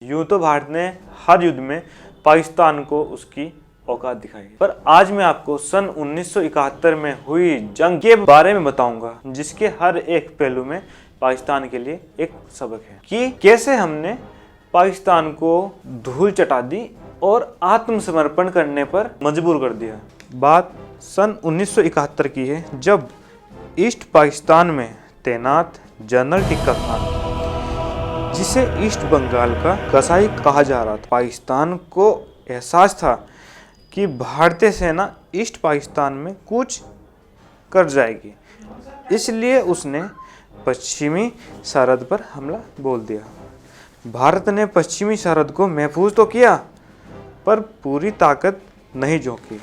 यूं तो भारत ने हर युद्ध में पाकिस्तान को उसकी औकात दिखाई, पर आज मैं आपको सन 1971 में हुई जंग के बारे में बताऊंगा, जिसके हर एक पहलू में पाकिस्तान के लिए एक सबक है कि कैसे हमने पाकिस्तान को धूल चटा दी और आत्मसमर्पण करने पर मजबूर कर दिया। बात सन 1971 की है, जब ईस्ट पाकिस्तान में तैनात जनरल टिक्का खान, जिसे ईस्ट बंगाल का कसाई कहा जा रहा था, पाकिस्तान को एहसास था कि भारतीय सेना ईस्ट पाकिस्तान में कूच कर जाएगी, इसलिए उसने पश्चिमी सरहद पर हमला बोल दिया। भारत ने पश्चिमी सरहद को महफूज तो किया, पर पूरी ताकत नहीं झोंकी।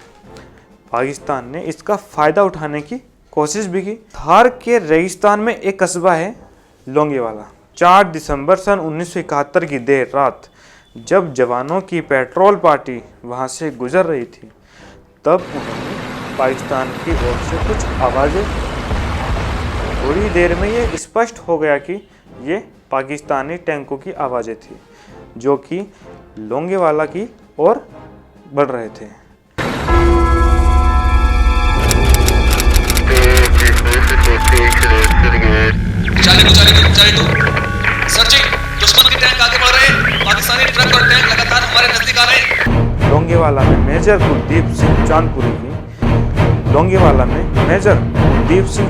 पाकिस्तान ने इसका फायदा उठाने की कोशिश भी की। थार के रेगिस्तान में एक कस्बा है लोंगेवाला। 4 दिसंबर सन 1971 की देर रात जब जवानों की पेट्रोल पार्टी वहां से गुजर रही थी, तब उन्होंने पाकिस्तान की ओर से कुछ आवाज़ें। थोड़ी देर में ये स्पष्ट हो गया कि ये पाकिस्तानी टैंकों की आवाज़ें थी, जो कि लोंगेवाला की ओर बढ़ रहे थे। दुश्मन के टैंक आगे बढ़ रहे हैं। पाकिस्तानी ट्रक और टैंक लगातार हमारे नजदीक आ रहे हैं। लोंगेवाला में मेजर कुलदीप सिंह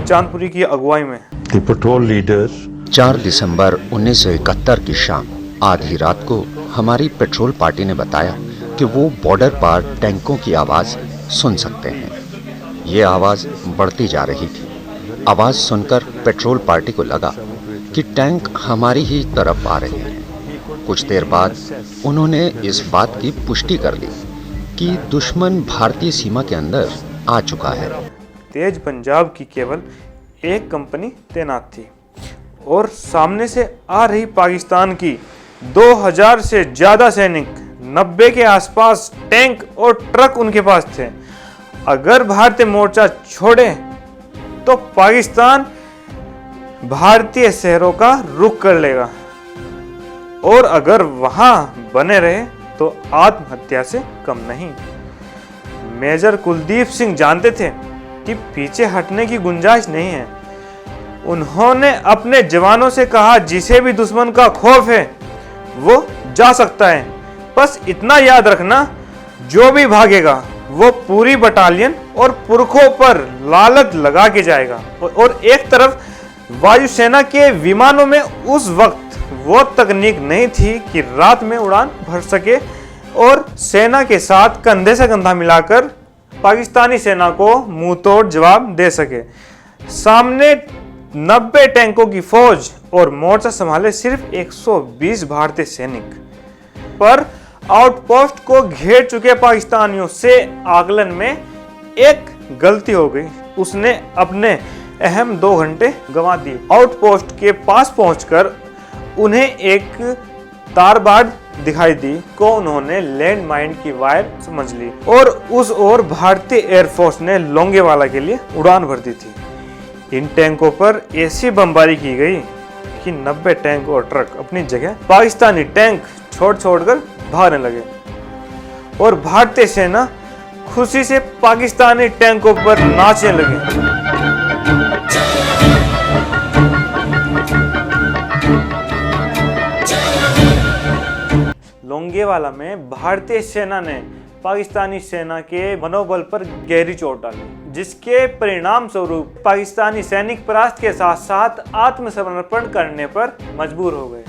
चांदपुरी की अगुवाई में पेट्रोल लीडर 4 दिसंबर 1971 की शाम आधी रात को हमारी पेट्रोल पार्टी ने बताया कि वो बॉर्डर पर टैंकों की आवाज़ सुन सकते हैं। ये आवाज़ बढ़ती जा रही थी। आवाज़ सुनकर पेट्रोल पार्टी को लगा कि टैंक हमारी ही तरफ आ रहे हैं। कुछ देर बाद उन्होंने इस बात की पुष्टि कर ली कि दुश्मन भारतीय सीमा के अंदर आ चुका है। तेज पंजाब की केवल एक कंपनी तैनात थी और सामने से आ रही पाकिस्तान की 2000 से ज़्यादा सैनिक, 90 के आसपास टैंक और ट्रक उनके पास थे। अगर भारतीय मोर्चा छोड़े तो पाकिस्तान भारतीय शहरों का रुख कर लेगा, और अगर वहां बने रहे तो आत्महत्या से कम नहीं। मेजर कुलदीप सिंह जानते थे कि पीछे हटने की गुंजाइश नहीं है। उन्होंने अपने जवानों से कहा, जिसे भी दुश्मन का खौफ है वो जा सकता है, बस इतना याद रखना, जो भी भागेगा वो पूरी बटालियन और पुरखों पर लालत लगा के जाएगा। और एक तरफ वायुसेना के विमानों में उस वक्त वो तकनीक नहीं थी कि रात में उड़ान भर सके और सेना के साथ कंधे से कंधा मिलाकर पाकिस्तानी सेना को मुंह तोड़ जवाब दे सके। सामने 90 टैंकों की फौज और मोर्चा संभाले सिर्फ 120 भारतीय सैनिक। पर आउटपोस्ट को घेर चुके पाकिस्तानियों से आकलन में एक गलती हो गई। उसने अपने अहम 2 घंटे गंवा दिए। आउटपोस्ट के पास पहुंचकर उन्हें एक तारबाड़ दिखाई दी को उन्होंने लैंड माइन की वायर समझ ली, और उस ओर भारतीय एयरफोर्स ने लोंगेवाला के लिए उड़ान भर दी थी। इन टैंकों पर ऐसी बमबारी की गई कि 90 टैंक और ट्रक अपनी जगह पाकिस्तानी टैंक छोड़कर भागने लगे, और भारतीय सेना खुशी से पाकिस्तानी टैंकों पर नाचने लगी। लोंगेवाला में भारतीय सेना ने पाकिस्तानी सेना के मनोबल पर गहरी चोट डाली, जिसके परिणाम स्वरूप पाकिस्तानी सैनिक परास्त के साथ साथ आत्मसमर्पण करने पर मजबूर हो गए।